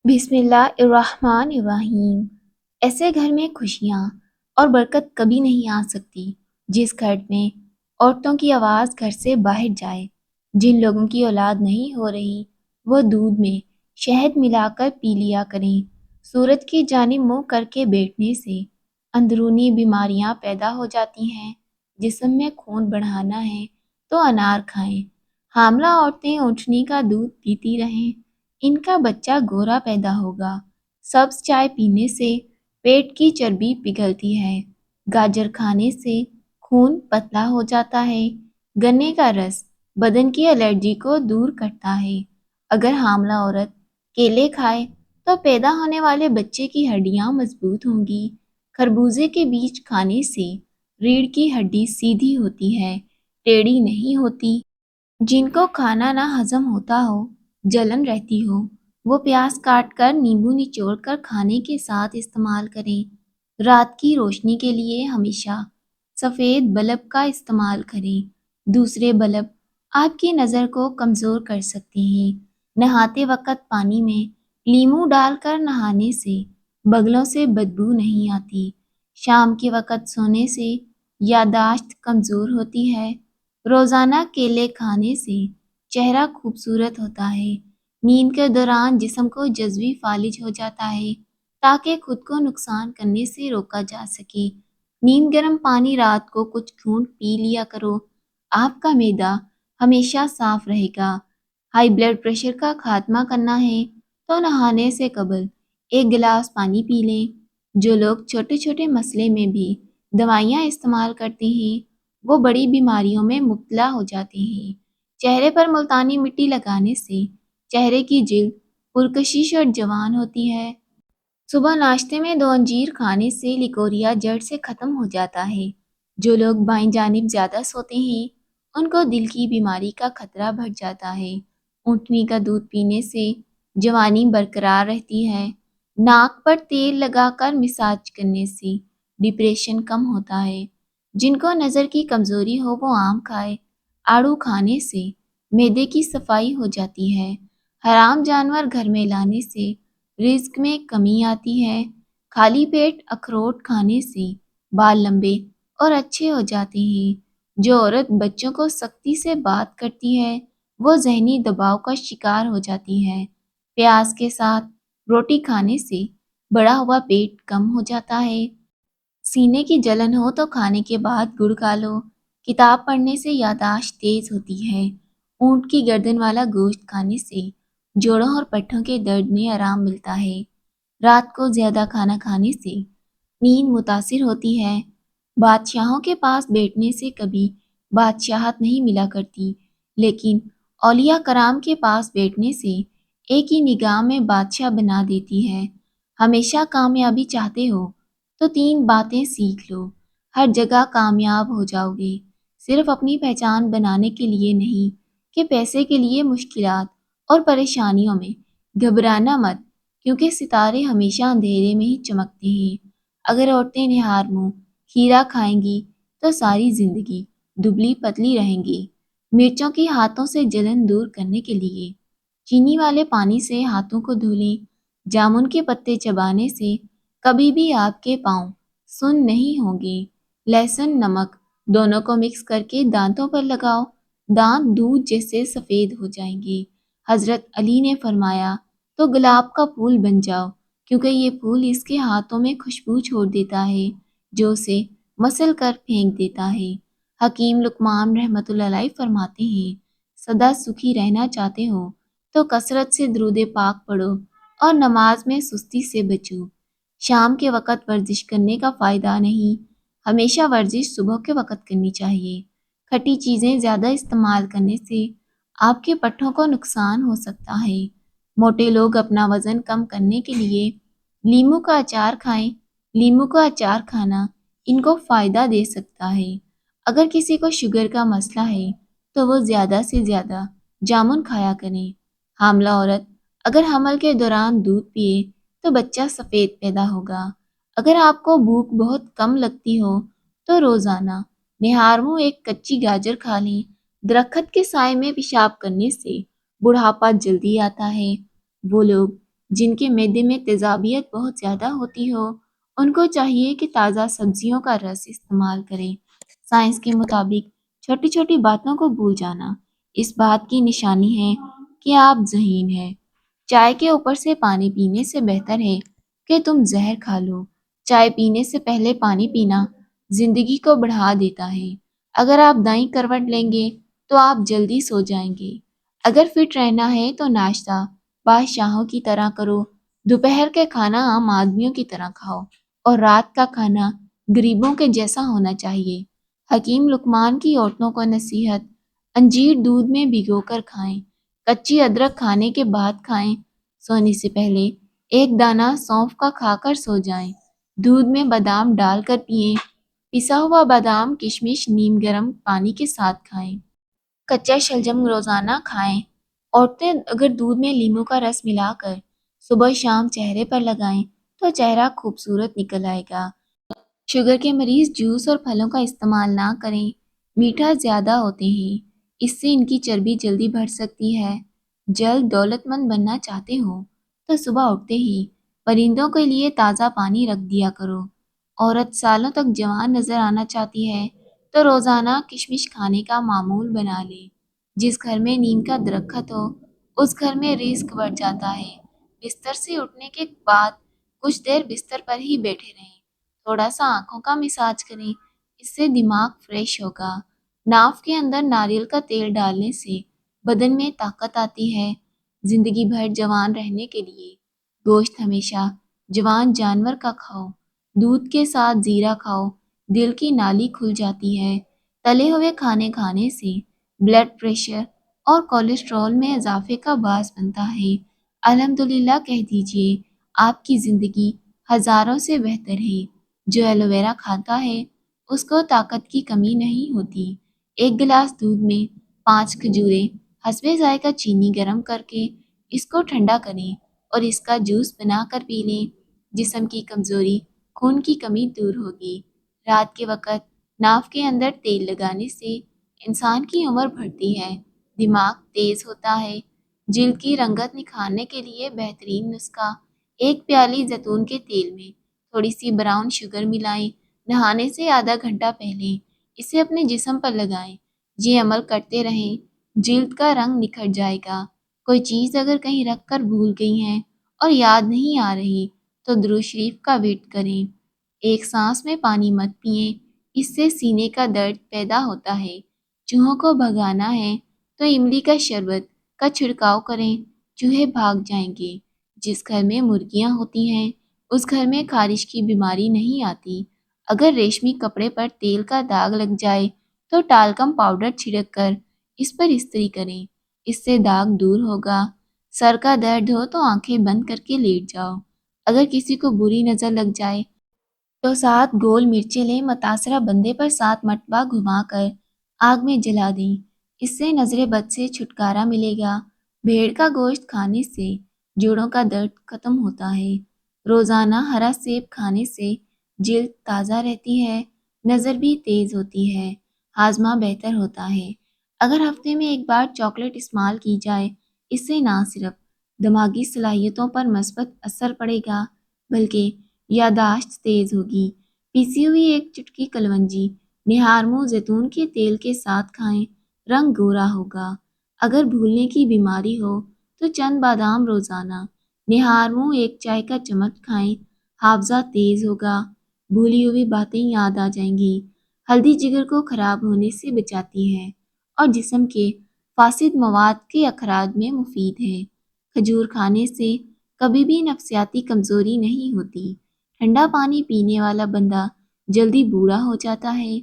بسم اللہ الرحمن الرحیم۔ ایسے گھر میں خوشیاں اور برکت کبھی نہیں آ سکتی جس گھر میں عورتوں کی آواز گھر سے باہر جائے۔ جن لوگوں کی اولاد نہیں ہو رہی وہ دودھ میں شہد ملا کر پی لیا کریں۔ سورج کی جانب منہ کر کے بیٹھنے سے اندرونی بیماریاں پیدا ہو جاتی ہیں۔ جسم میں خون بڑھانا ہے تو انار کھائیں۔ حاملہ عورتیں اونٹنی کا دودھ پیتی رہیں، ان کا بچہ گورا پیدا ہوگا۔ سبز چائے پینے سے پیٹ کی چربی پگھلتی ہے۔ گاجر کھانے سے خون پتلا ہو جاتا ہے۔ گنے کا رس بدن کی الرجی کو دور کرتا ہے۔ اگر حاملہ عورت کیلے کھائے تو پیدا ہونے والے بچے کی ہڈیاں مضبوط ہوں گی۔ خربوزے کے بیج کھانے سے ریڑھ کی ہڈی سیدھی ہوتی ہے، ٹیڑھی نہیں ہوتی۔ جن کو کھانا نہ ہضم ہوتا ہو، جلن رہتی ہو، وہ پیاز کاٹ کر نیمبو نچوڑ کر کھانے کے ساتھ استعمال کریں۔ رات کی روشنی کے لیے ہمیشہ سفید بلب کا استعمال کریں۔ دوسرے بلب آپ کی نظر کو کمزور کر سکتے ہیں۔ نہاتے وقت پانی میں لیموں ڈال کر نہانے سے بگلوں سے بدبو نہیں آتی۔ شام کے وقت سونے سے یادداشت کمزور ہوتی ہے۔ روزانہ کیلے کھانے سے چہرہ خوبصورت ہوتا ہے۔ نیند کے دوران جسم کو جزوی فالج ہو جاتا ہے تاکہ خود کو نقصان کرنے سے روکا جا سکے۔ نیند گرم پانی رات کو کچھ گھونٹ پی لیا کرو، آپ کا معدہ ہمیشہ صاف رہے گا۔ ہائی بلڈ پریشر کا خاتمہ کرنا ہے تو نہانے سے قبل ایک گلاس پانی پی لیں۔ جو لوگ چھوٹے چھوٹے مسئلے میں بھی دوائیاں استعمال کرتے ہیں وہ بڑی بیماریوں میں مبتلا ہو جاتے ہیں۔ چہرے پر ملتانی مٹی لگانے سے چہرے کی جلد پرکشش اور جوان ہوتی ہے۔ صبح ناشتے میں 2 انجیر کھانے سے لیکوریا جڑ سے ختم ہو جاتا ہے۔ جو لوگ بائیں جانب زیادہ سوتے ہیں ان کو دل کی بیماری کا خطرہ بڑھ جاتا ہے۔ اونٹنی کا دودھ پینے سے جوانی برقرار رہتی ہے۔ ناک پر تیل لگا کر مساج کرنے سے ڈپریشن کم ہوتا ہے۔ جن کو نظر کی کمزوری ہو وہ آم کھائے۔ آڑو کھانے سے معدے کی صفائی ہو جاتی ہے۔ حرام جانور گھر میں لانے سے رزق میں کمی آتی ہے۔ خالی پیٹ اخروٹ کھانے سے بال لمبے اور اچھے ہو جاتے ہیں۔ جو عورت بچوں کو سختی سے بات کرتی ہے وہ ذہنی دباؤ کا شکار ہو جاتی ہے۔ پیاز کے ساتھ روٹی کھانے سے بڑا ہوا پیٹ کم ہو جاتا ہے۔ سینے کی جلن ہو تو کھانے کے بعد گڑ کھا لو۔ کتاب پڑھنے سے یادداشت تیز ہوتی ہے۔ اونٹ کی گردن والا گوشت کھانے سے جوڑوں اور پٹھوں کے درد میں آرام ملتا ہے۔ رات کو زیادہ کھانا کھانے سے نیند متاثر ہوتی ہے۔ بادشاہوں کے پاس بیٹھنے سے کبھی بادشاہت نہیں ملا کرتی، لیکن اولیاء کرام کے پاس بیٹھنے سے ایک ہی نگاہ میں بادشاہ بنا دیتی ہے۔ ہمیشہ کامیابی چاہتے ہو تو 3 باتیں سیکھ لو، ہر جگہ کامیاب ہو جاؤ گے۔ صرف اپنی پہچان بنانے کے لیے نہیں کہ پیسے کے لیے مشکلات اور پریشانیوں میں گھبرانا مت، کیونکہ ستارے ہمیشہ اندھیرے میں ہی چمکتے ہیں۔ اگر عورتیں نہار منہ کھیرا کھائیں گی تو ساری زندگی دبلی پتلی رہیں گی۔ مرچوں کی ہاتھوں سے جلن دور کرنے کے لیے چینی والے پانی سے ہاتھوں کو دھولیں۔ جامن کے پتے چبانے سے کبھی بھی آپ کے پاؤں سن نہیں ہوں گے۔ لہسن نمک دونوں کو مکس کر کے دانتوں پر لگاؤ، دانت دودھ جیسے سفید ہو جائیں گے۔ حضرت علی نے فرمایا تو گلاب کا پھول بن جاؤ، کیونکہ یہ پھول اس کے ہاتھوں میں خوشبو چھوڑ دیتا ہے جو اسے مسل کر پھینک دیتا ہے۔ حکیم لقمان رحمۃ اللہ علیہ فرماتے ہیں سدا سکھی رہنا چاہتے ہو تو کثرت سے درود پاک پڑھو اور نماز میں سستی سے بچو۔ شام کے وقت ورزش کرنے کا فائدہ نہیں، ہمیشہ ورزش صبح کے وقت کرنی چاہیے۔ کھٹی چیزیں زیادہ استعمال کرنے سے آپ کے پٹھوں کو نقصان ہو سکتا ہے۔ موٹے لوگ اپنا وزن کم کرنے کے لیے لیموں کا اچار کھائیں۔ لیموں کا اچار کھانا ان کو فائدہ دے سکتا ہے۔ اگر کسی کو شوگر کا مسئلہ ہے تو وہ زیادہ سے زیادہ جامن کھایا کریں۔ حاملہ عورت اگر حمل کے دوران دودھ پیے تو بچہ سفید پیدا ہوگا۔ اگر آپ کو بھوک بہت کم لگتی ہو تو روزانہ نہار منہ ایک کچی گاجر کھا لیں۔ درخت کے سائے میں پیشاب کرنے سے بڑھاپا جلدی آتا ہے۔ وہ لوگ جن کے معدے میں تیزابیت بہت زیادہ ہوتی ہو، ان کو چاہیے کہ تازہ سبزیوں کا رس استعمال کریں۔ سائنس کے مطابق چھوٹی چھوٹی باتوں کو بھول جانا اس بات کی نشانی ہے کہ آپ ذہین ہیں۔ چائے کے اوپر سے پانی پینے سے بہتر ہے کہ تم زہر کھا لو۔ چائے پینے سے پہلے پانی پینا زندگی کو بڑھا دیتا ہے۔ اگر آپ دائیں کروٹ لیں گے تو آپ جلدی سو جائیں گے۔ اگر فٹ رہنا ہے تو ناشتہ بادشاہوں کی طرح کرو، دوپہر کے کھانا عام آدمیوں کی طرح کھاؤ، اور رات کا کھانا غریبوں کے جیسا ہونا چاہیے۔ حکیم لقمان کی عورتوں کو نصیحت: انجیر دودھ میں بھگو کر کھائیں، کچی ادرک کھانے کے بعد کھائیں، سونے سے پہلے ایک دانہ سونف کا کھا کر سو جائیں، دودھ میں بادام ڈال کر پئیں، پسا ہوا بادام کشمش نیم گرم پانی کے ساتھ کھائیں، کچا شلجم روزانہ کھائیں۔ عورتیں اگر دودھ میں لیموں کا رس ملا کر صبح شام چہرے پر لگائیں تو چہرہ خوبصورت نکل آئے گا۔ شوگر کے مریض جوس اور پھلوں کا استعمال نہ کریں، میٹھا زیادہ ہوتے ہیں، اس سے ان کی چربی جلدی بڑھ سکتی ہے۔ جلد دولت مند بننا چاہتے ہو تو صبح اٹھتے ہی پرندوں کے لیے تازہ پانی رکھ دیا کرو۔ عورت سالوں تک جوان نظر آنا چاہتی ہے تو روزانہ کشمش کھانے کا معمول بنا لے۔ جس گھر میں نیم کا درخت ہو اس گھر میں رزق بڑھ جاتا ہے۔ بستر سے اٹھنے کے بعد کچھ دیر بستر پر ہی بیٹھے رہیں، تھوڑا سا آنکھوں کا مساج کریں، اس سے دماغ فریش ہوگا۔ ناف کے اندر ناریل کا تیل ڈالنے سے بدن میں طاقت آتی ہے۔ زندگی بھر جوان رہنے کے لیے گوشت ہمیشہ جوان جانور کا کھاؤ، دودھ کے ساتھ زیرہ کھاؤ، دل کی نالی کھل جاتی ہے۔ تلے ہوئے کھانے کھانے سے بلڈ پریشر اور کولیسٹرول میں اضافے کا باعث بنتا ہے۔ الحمدللہ کہہ دیجئے، آپ کی زندگی ہزاروں سے بہتر ہے۔ جو ایلو ویرا کھاتا ہے اس کو طاقت کی کمی نہیں ہوتی۔ ایک گلاس دودھ میں 5 کھجوریں حسب ذائقہ چینی گرم کر کے اس کو ٹھنڈا کریں اور اس کا جوس بنا کر پی لیں۔ جسم کی کمزوری، خون کی کمی دور ہوگی۔ رات کے وقت ناف کے اندر تیل لگانے سے انسان کی عمر بڑھتی ہے، دماغ تیز ہوتا ہے۔ جلد کی رنگت نکھارنے کے لیے بہترین نسخہ: ایک پیالی زیتون کے تیل میں تھوڑی سی براؤن شوگر ملائیں، نہانے سے آدھا گھنٹہ پہلے اسے اپنے جسم پر لگائیں۔ یہ عمل کرتے رہیں، جلد کا رنگ نکھر جائے گا۔ کوئی چیز اگر کہیں رکھ کر بھول گئی ہیں اور یاد نہیں آ رہی تو درود شریف کا ورد کریں۔ ایک سانس میں پانی مت پئیں، اس سے سینے کا درد پیدا ہوتا ہے۔ چوہوں کو بھگانا ہے تو املی کا شربت کا چھڑکاؤ کریں، چوہے بھاگ جائیں گے۔ جس گھر میں مرغیاں ہوتی ہیں اس گھر میں خارش کی بیماری نہیں آتی۔ اگر ریشمی کپڑے پر تیل کا داغ لگ جائے تو ٹالکم پاؤڈر چھڑک کر اس پر استری کریں، اس سے داغ دور ہوگا۔ سر کا درد ہو تو آنکھیں بند کر کے لیٹ جاؤ۔ اگر کسی کو بری نظر لگ جائے تو 7 گول مرچیں لیں، متاثرہ بندے پر 7 مرتبہ گھما کر آگ میں جلا دیں، اس سے نظر بد سے چھٹکارا ملے گا۔ بھیڑ کا گوشت کھانے سے جوڑوں کا درد ختم ہوتا ہے۔ روزانہ ہرا سیب کھانے سے جلد تازہ رہتی ہے، نظر بھی تیز ہوتی ہے، ہاضمہ بہتر ہوتا ہے۔ اگر ہفتے میں ایک بار چاکلیٹ استعمال کی جائے، اس سے نہ صرف دماغی صلاحیتوں پر مثبت اثر پڑے گا بلکہ یادداشت تیز ہوگی۔ پیسی ہوئی ایک چٹکی کلونجی نہار منہ زیتون کے تیل کے ساتھ کھائیں، رنگ گورا ہوگا۔ اگر بھولنے کی بیماری ہو تو چند بادام روزانہ نہار منہ ایک چائے کا چمچ کھائیں، حافظہ تیز ہوگا، بھولی ہوئی باتیں یاد آ جائیں گی۔ ہلدی جگر کو خراب ہونے سے بچاتی ہے اور جسم کے فاسد مواد کے اخراج میں مفید ہے۔ کھجور کھانے سے کبھی بھی نفسیاتی کمزوری نہیں ہوتی۔ ٹھنڈا پانی پینے والا بندہ جلدی بوڑھا ہو جاتا ہے۔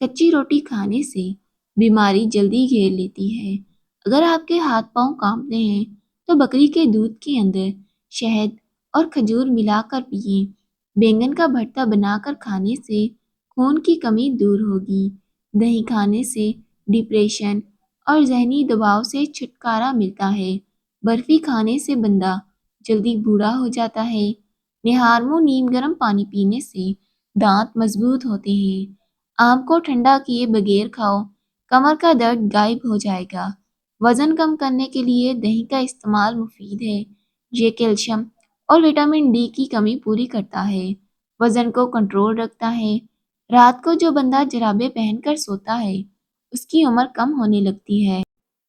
کچی روٹی کھانے سے بیماری جلدی گھیر لیتی ہے۔ اگر آپ کے ہاتھ پاؤں کانپتے ہیں تو بکری کے دودھ کے اندر شہد اور کھجور ملا کر پئیں۔ بینگن کا بھرتا بنا کر کھانے سے خون کی کمی دور ہوگی۔ دہی کھانے سے ڈپریشن اور ذہنی دباؤ سے چھٹکارا ملتا ہے۔ برفی کھانے سے بندہ جلدی بوڑھا ہو جاتا ہے۔ نہار منہ نیم گرم پانی پینے سے دانت مضبوط ہوتے ہیں۔ آم کو ٹھنڈا کیے بغیر کھاؤ، کمر کا درد غائب ہو جائے گا۔ وزن کم کرنے کے لیے دہی کا استعمال مفید ہے۔ یہ کیلشیم اور وٹامن ڈی کی کمی پوری کرتا ہے، وزن کو کنٹرول رکھتا ہے۔ رات کو جو بندہ جرابیں پہن کر سوتا ہے اس کی عمر کم ہونے لگتی ہے۔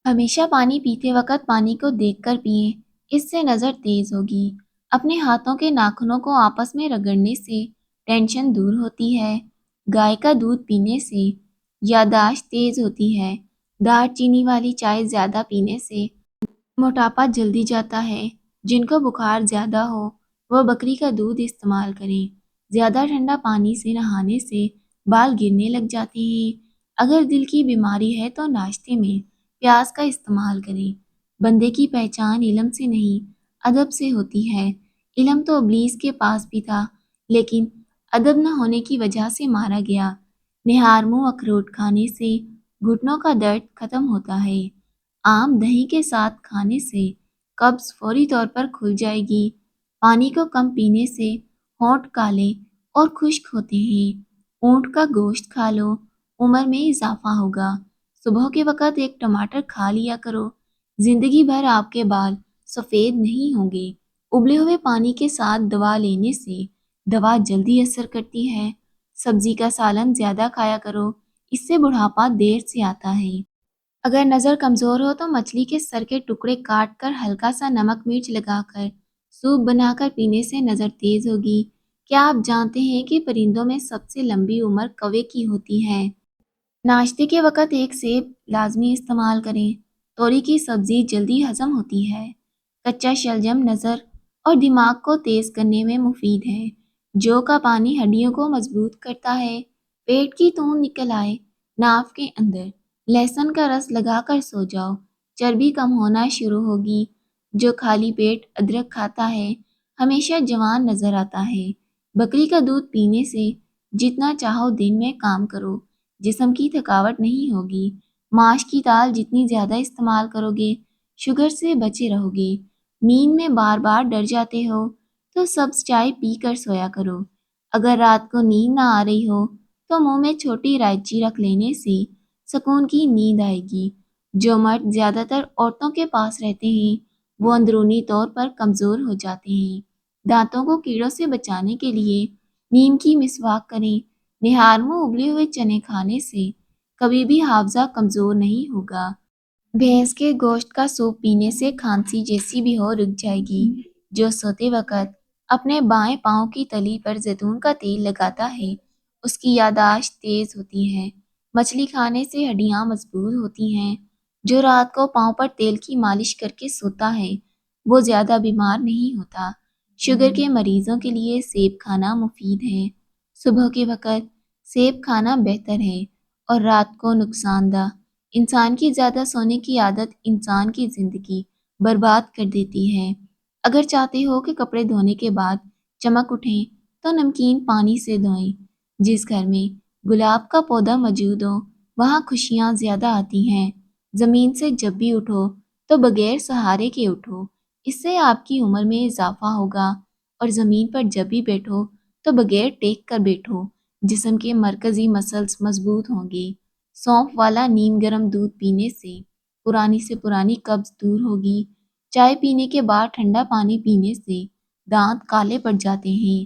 ہمیشہ پانی پیتے وقت پانی کو دیکھ کر پئیں، اس سے نظر تیز ہوگی۔ اپنے ہاتھوں کے ناخنوں کو آپس میں رگڑنے سے ٹینشن دور ہوتی ہے۔ گائے کا دودھ پینے سے یادداشت تیز ہوتی ہے۔ دار چینی والی چائے زیادہ پینے سے موٹاپا جلدی جاتا ہے۔ جن کو بخار زیادہ ہو وہ بکری کا دودھ استعمال کریں۔ زیادہ ٹھنڈا پانی سے نہانے سے بال گرنے لگ جاتے ہیں۔ اگر دل کی بیماری ہے تو ناشتے میں پیاز کا استعمال کریں۔ بندے کی پہچان علم سے نہیں ادب سے ہوتی ہے۔ علم تو ابلیس کے پاس بھی تھا لیکن ادب نہ ہونے کی وجہ سے مارا گیا۔ نہار منہ اخروٹ کھانے سے گھٹنوں کا درد ختم ہوتا ہے۔ آم دہی کے ساتھ کھانے سے قبض فوری طور پر کھل جائے گی۔ پانی کو کم پینے سے ہونٹ کالے اور خشک ہوتے ہیں۔ اونٹ کا گوشت کھا لو، عمر میں اضافہ ہوگا۔ صبح کے وقت ایک ٹماٹر کھا لیا کرو، زندگی بھر آپ کے بال سفید نہیں ہوں گے۔ ابلے ہوئے پانی کے ساتھ دوا لینے سے دوا جلدی اثر کرتی ہے۔ سبزی کا سالن زیادہ کھایا کرو، اس سے بڑھاپا دیر سے آتا ہے۔ اگر نظر کمزور ہو تو مچھلی کے سر کے ٹکڑے کاٹ کر ہلکا سا نمک مرچ لگا کر سوپ بنا کر پینے سے نظر تیز ہوگی۔ کیا آپ جانتے ہیں کہ پرندوں میں سب سے لمبی عمر کوے کی ہوتی ہے؟ ناشتے کے وقت ایک سیب لازمی استعمال کریں۔ توری کی سبزی جلدی ہضم ہوتی ہے۔ کچا شلجم نظر اور دماغ کو تیز کرنے میں مفید ہے۔ جو کا پانی ہڈیوں کو مضبوط کرتا ہے۔ پیٹ کی توند نکل آئے ناف کے اندر لہسن کا رس لگا کر سو جاؤ، چربی کم ہونا شروع ہوگی۔ جو خالی پیٹ ادرک کھاتا ہے ہمیشہ جوان نظر آتا ہے۔ بکری کا دودھ پینے سے جتنا چاہو دن میں کام کرو، جسم کی تھکاوٹ نہیں ہوگی۔ ماش کی دال جتنی زیادہ استعمال کرو گے شوگر سے بچے رہو گے۔ نیند میں بار بار ڈر جاتے ہو تو سبز چائے پی کر سویا کرو۔ اگر رات کو نیند نہ آ رہی ہو تو منہ میں چھوٹی الائچی رکھ لینے سے سکون کی نیند آئے گی۔ جو مرد زیادہ تر عورتوں کے پاس رہتے ہیں وہ اندرونی طور پر کمزور ہو جاتے ہیں۔ دانتوں کو کیڑوں سے بچانے کے لیے نیم کی مسواک کریں۔ نہار منہ ابلے ہوئے چنے کھانے سے کبھی بھی حافظہ کمزور نہیں ہوگا۔ بھینس کے گوشت کا سوپ پینے سے کھانسی جیسی بھی ہو رک جائے گی۔ جو سوتے وقت اپنے بائیں پاؤں کی تلی پر زیتون کا تیل لگاتا ہے اس کی یادداشت تیز ہوتی ہے۔ مچھلی کھانے سے ہڈیاں مضبوط ہوتی ہیں۔ جو رات کو پاؤں پر تیل کی مالش کر کے سوتا ہے وہ زیادہ بیمار نہیں ہوتا۔ شوگر کے مریضوں کے لیے سیب کھانا مفید ہے۔ صبح کے وقت سیب کھانا بہتر ہے اور رات کو نقصان دہ۔ انسان کی زیادہ سونے کی عادت انسان کی زندگی برباد کر دیتی ہے۔ اگر چاہتے ہو کہ کپڑے دھونے کے بعد چمک اٹھیں تو نمکین پانی سے دھوئیں۔ جس گھر میں گلاب کا پودا موجود ہو وہاں خوشیاں زیادہ آتی ہیں۔ زمین سے جب بھی اٹھو تو بغیر سہارے کے اٹھو، اس سے آپ کی عمر میں اضافہ ہوگا۔ اور زمین پر جب بھی بیٹھو تو بغیر ٹیک کر بیٹھو، جسم کے مرکزی مسلز مضبوط ہوں گے۔ سونف والا نیم گرم دودھ پینے سے پرانی سے پرانی قبض دور ہوگی۔ چائے پینے کے بعد ٹھنڈا پانی پینے سے دانت کالے پڑ جاتے ہیں۔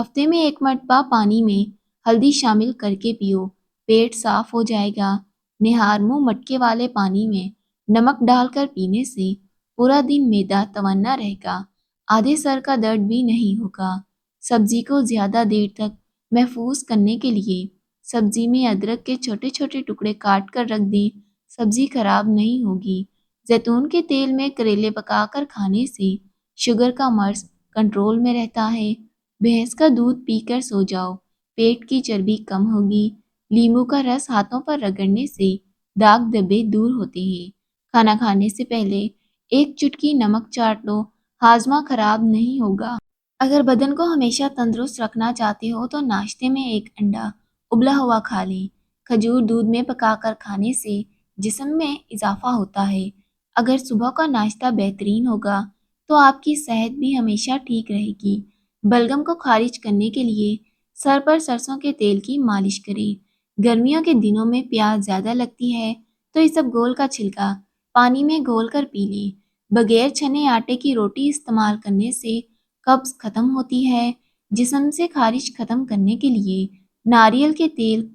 ہفتے میں ایک مرتبہ پانی میں ہلدی شامل کر کے پیو، پیٹ صاف ہو جائے گا۔ نہار منہ مٹکے والے پانی میں نمک ڈال کر پینے سے پورا دن معدہ توانا رہے گا، آدھے سر کا درد بھی نہیں ہوگا۔ سبزی کو زیادہ دیر تک محفوظ کرنے کے لیے سبزی میں ادرک کے چھوٹے چھوٹے ٹکڑے کاٹ کر رکھ دیں، سبزی خراب نہیں ہوگی۔ زیتون کے تیل میں کریلے پکا کر کھانے سے شوگر کا مرض کنٹرول میں رہتا ہے۔ بھینس کا دودھ پی کر سو جاؤ، پیٹ کی چربی کم ہوگی۔ لیموں کا رس ہاتھوں پر رگڑنے سے داغ دھبے دور ہوتے ہیں۔ کھانا کھانے سے پہلے ایک چٹکی نمک چاٹ لو، ہاضمہ خراب نہیں ہوگا۔ اگر بدن کو ہمیشہ تندرست رکھنا چاہتے ہو تو ناشتے میں ایک انڈا ابلا ہوا کھا لیں۔ کھجور دودھ میں پکا کر کھانے سے جسم میں اضافہ ہوتا ہے۔ اگر صبح کا ناشتہ بہترین ہوگا تو آپ کی صحت بھی ہمیشہ ٹھیک رہے گی۔ بلغم کو خارج کرنے کے لیے سر پر سرسوں کے تیل کی مالش کریں۔ گرمیوں کے دنوں میں پیاس زیادہ لگتی ہے تو اسبگول کا چھلکا پانی میں گھول کر پی لیں۔ بغیر چھنے آٹے کی روٹی استعمال کرنے سے قبض ختم ہوتی ہے۔ جسم سے خارش ختم کرنے کے لیے ناریل کے تیل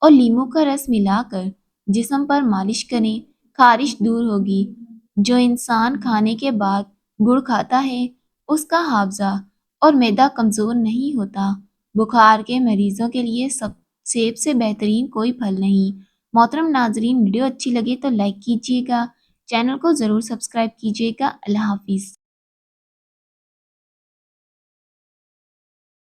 اور لیموں کا رس ملا کر جسم پر مالش کریں، خارش دور ہوگی۔ جو انسان کھانے کے بعد گڑ کھاتا ہے اس کا حافظہ اور معدہ کمزور نہیں ہوتا۔ بخار کے مریضوں کے لیے سیب سے بہترین کوئی پھل نہیں۔ محترم ناظرین، ویڈیو اچھی لگے تو لائک کیجیے گا، چینل کو ضرور سبسکرائب کیجیے گا۔ اللہ حافظ۔